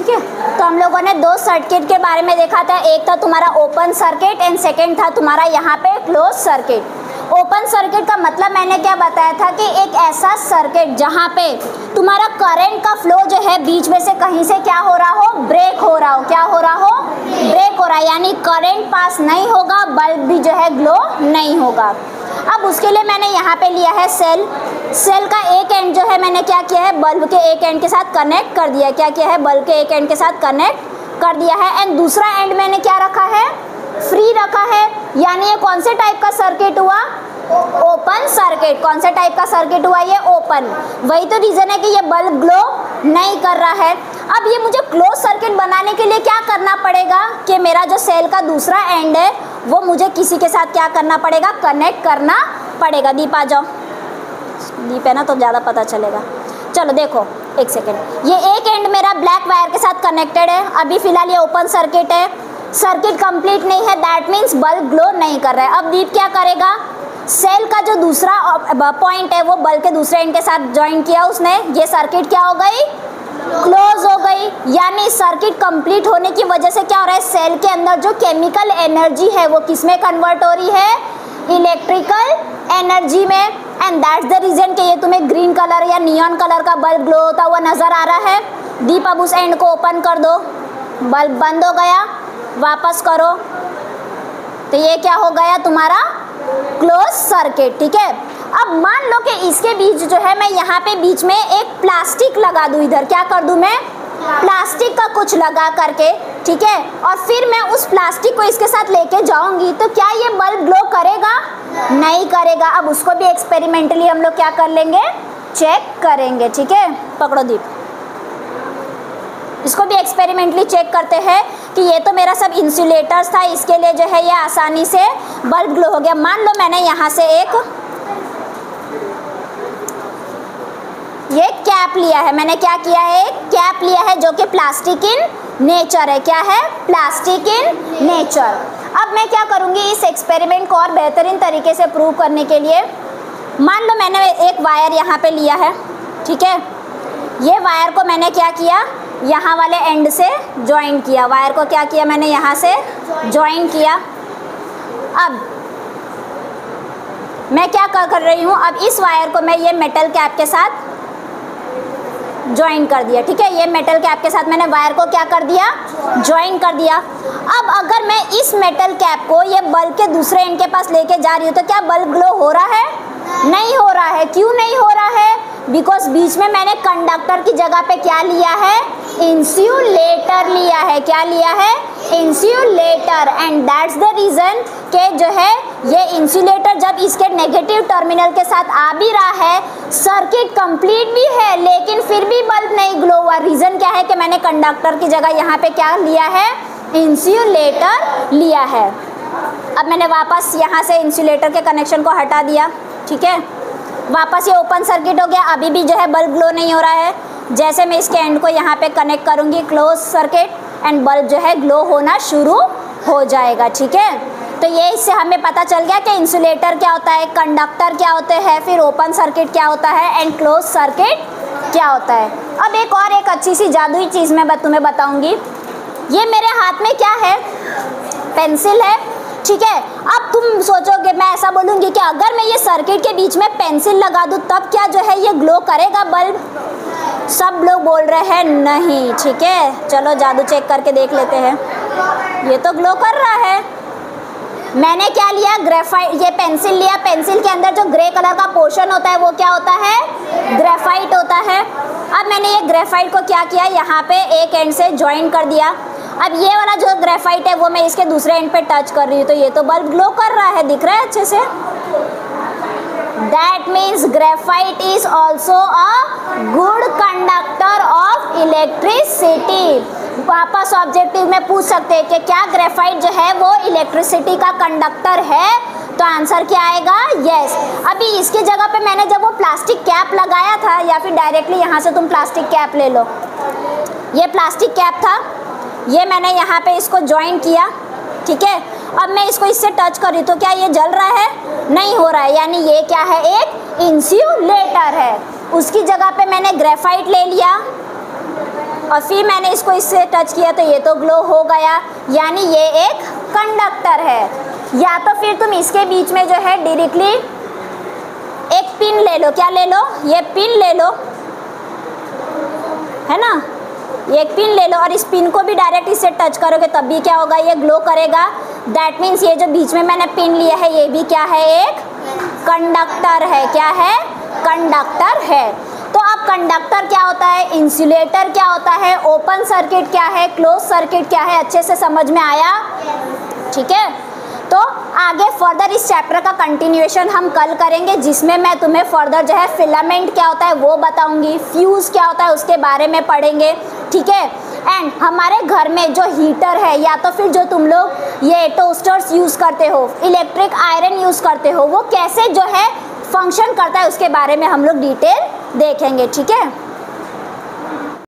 ठीक है। तो हम लोगों ने दो सर्किट के बारे में देखा था, एक था तुम्हारा ओपन सर्किट एंड सेकेंड था तुम्हारा यहाँ पे क्लोज सर्किट। ओपन सर्किट का मतलब मैंने क्या बताया था कि एक ऐसा सर्किट जहाँ पे तुम्हारा करंट का फ्लो जो है बीच में से कहीं से क्या हो रहा हो, ब्रेक हो रहा हो। क्या हो रहा हो, ब्रेक हो रहा है, यानी करंट पास नहीं होगा, बल्ब भी जो है ग्लो नहीं होगा। अब उसके लिए मैंने यहाँ पे लिया है सेल। सेल का एक एंड जो है मैंने क्या किया है, बल्ब के एक एंड के साथ कनेक्ट कर दिया है। क्या किया है, बल्ब के एक एंड के साथ कनेक्ट कर दिया है। एंड दूसरा एंड मैंने क्या रखा है, फ्री रखा है। यानी ये कौन से टाइप का सर्किट हुआ, ओपन सर्किट। कौन से टाइप का सर्किट हुआ, ये ओपन। वही तो रीजन है कि ये बल्ब ग्लो नहीं कर रहा है। अब ये मुझे क्लोज सर्किट बनाने के लिए क्या करना पड़ेगा कि मेरा जो सेल का दूसरा एंड है वो मुझे किसी के साथ क्या करना पड़ेगा, कनेक्ट करना पड़ेगा। दीप आ जाओ, दीप है ना तो ज़्यादा पता चलेगा। चलो देखो एक सेकेंड, ये एक एंड मेरा ब्लैक वायर के साथ कनेक्टेड है। अभी फिलहाल ये ओपन सर्किट है, सर्किट कंप्लीट नहीं है, दैट मीन्स बल्ब ग्लो नहीं कर रहा है। अब दीप क्या करेगा, सेल का जो दूसरा पॉइंट है वो बल्ब के दूसरे एंड के साथ ज्वाइन किया उसने, ये सर्किट क्या हो गई, क्लोज हो गई। यानी सर्किट कंप्लीट होने की वजह से क्या हो रहा है, सेल के अंदर जो केमिकल एनर्जी है वो किस में कन्वर्ट हो रही है, इलेक्ट्रिकल एनर्जी में। एंड दैट्स द रीजन कि ये तुम्हें ग्रीन कलर या नियॉन कलर का बल्ब ग्लो होता हुआ नजर आ रहा है। दीप अब उस एंड को ओपन कर दो, बल्ब बंद हो गया, वापस करो, तो ये क्या हो गया तुम्हारा क्लोज सर्किट। ठीक है। अब मान लो कि इसके बीच जो है मैं यहाँ पे बीच में एक प्लास्टिक लगा दूँ, इधर क्या कर दूँ मैं, प्लास्टिक का कुछ लगा करके, ठीक है, और फिर मैं उस प्लास्टिक को इसके साथ लेके जाऊंगी, तो क्या ये बल्ब ग्लो करेगा, नहीं करेगा। अब उसको भी एक्सपेरिमेंटली हम लोग क्या कर लेंगे, चेक करेंगे। ठीक है, पकड़ो दीप, इसको भी एक्सपेरिमेंटली चेक करते हैं कि ये तो मेरा सब इंसुलेटर्स था, इसके लिए जो है ये आसानी से बल्ब ग्लो हो गया। मान लो मैंने यहाँ से एक ये कैप लिया है, मैंने क्या किया है, एक कैप लिया है जो कि प्लास्टिक इन नेचर है। क्या है, प्लास्टिक इन नेचर। अब मैं क्या करूँगी, इस एक्सपेरिमेंट को और बेहतरीन तरीके से प्रूव करने के लिए, मान लो मैंने एक वायर यहाँ पे लिया है, ठीक है, ये वायर को मैंने क्या किया, यहाँ वाले एंड से ज्वाइन किया, वायर को क्या किया मैंने यहाँ से ज्वाइन किया। अब मैं क्या कर रही हूँ, अब इस वायर को मैं ये मेटल कैप के साथ ज्वाइन कर दिया। ठीक है, ये मेटल कैप के साथ मैंने वायर को क्या कर दिया, ज्वाइन कर दिया। अब अगर मैं इस मेटल कैप को ये बल्ब के दूसरे एंड के पास लेके जा रही हूँ तो क्या बल्ब ग्लो हो रहा है, नहीं हो रहा है। क्यों नहीं हो रहा है, बिकॉज बीच में मैंने कंडक्टर की जगह पे क्या लिया है, इंसुलेटर लिया है। क्या लिया है, insulator. And that's the reason के जो है ये इंसुलेटर जब इसके नेगेटिव टर्मिनल के साथ आ भी रहा है, सर्किट कंप्लीट भी है, लेकिन फिर भी बल्ब नहीं ग्लो हुआ। रीजन क्या है कि मैंने कंडक्टर की जगह यहाँ पे क्या लिया है, इंसुलेटर लिया है। अब मैंने वापस यहाँ से इंसुलेटर के कनेक्शन को हटा दिया। ठीक है, वापस ये ओपन सर्किट हो गया, अभी भी जो है बल्ब ग्लो नहीं हो रहा है। जैसे मैं इसके एंड को यहाँ पे कनेक्ट करूँगी, क्लोज सर्किट, एंड बल्ब जो है ग्लो होना शुरू हो जाएगा। ठीक है, तो ये इससे हमें पता चल गया कि इंसुलेटर क्या होता है, कंडक्टर क्या होते हैं, फिर ओपन सर्किट क्या होता है, एंड क्लोज सर्किट क्या होता है। अब एक अच्छी सी जादुई चीज़ मैं तुम्हें बताऊँगी। ये मेरे हाथ में क्या है, पेंसिल है। ठीक है, अब तुम सोचोगे, मैं ऐसा बोलूँगी कि अगर मैं ये सर्किट के बीच में पेंसिल लगा दूँ तब क्या जो है ये ग्लो करेगा बल्ब। सब लोग बोल रहे हैं नहीं। ठीक है, चलो जादू चेक करके देख लेते हैं। ये तो ग्लो कर रहा है। मैंने क्या लिया, ग्रेफाइट, ये पेंसिल लिया, पेंसिल के अंदर जो ग्रे कलर का पोर्शन होता है वो क्या होता है, ग्रेफाइट होता है। अब मैंने ये ग्रेफाइट को क्या किया, यहाँ पे एक एंड से ज्वाइन कर दिया। अब ये वाला जो ग्रेफाइट है वो मैं इसके दूसरे एंड पे टच कर रही हूँ, तो ये तो बल्ब ग्लो कर रहा है, दिख रहा है अच्छे से। That means graphite is also a good conductor of electricity. वापस ऑब्जेक्टिव में पूछ सकते हैं कि क्या ग्रेफाइट जो है वो इलेक्ट्रिसिटी का कंडक्टर है, तो आंसर क्या आएगा, यस। अभी इसकी जगह पे मैंने जब वो प्लास्टिक कैप लगाया था, या फिर डायरेक्टली यहाँ से तुम प्लास्टिक कैप ले लो, ये प्लास्टिक कैप था, ये मैंने यहाँ पे इसको ज्वाइन किया। ठीक है, अब मैं इसको इससे टच कर रही, तो क्या ये जल रहा है, नहीं हो रहा है, यानी ये क्या है, एक इंसुलेटर है। उसकी जगह पे मैंने ग्रेफाइट ले लिया, और फिर मैंने इसको इससे टच किया तो ये तो ग्लो हो गया, यानी ये एक कंडक्टर है। या तो फिर तुम इसके बीच में जो है डायरेक्टली एक पिन ले लो, क्या ले लो, ये पिन ले लो, है ना, ये एक पिन ले लो और इस पिन को भी डायरेक्ट इससे टच करोगे तब भी क्या होगा, ये ग्लो करेगा। दैट मीन्स ये जो बीच में मैंने पिन लिया है ये भी क्या है, एक कंडक्टर है। क्या है, कंडक्टर है। तो अब कंडक्टर क्या होता है, इंसुलेटर क्या होता है, ओपन सर्किट क्या है, क्लोज सर्किट क्या है, अच्छे से समझ में आया? ठीक है, तो आगे फर्दर इस चैप्टर का कंटिन्यूएशन हम कल करेंगे, जिसमें मैं तुम्हें फर्दर जो है फिलामेंट क्या होता है वो बताऊंगी, फ्यूज़ क्या होता है उसके बारे में पढ़ेंगे। ठीक है, एंड हमारे घर में जो हीटर है या तो फिर जो तुम लोग ये टोस्टर्स यूज़ करते हो, इलेक्ट्रिक आयरन यूज़ करते हो, वो कैसे जो है फंक्शन करता है उसके बारे में हम लोग डिटेल देखेंगे। ठीक है।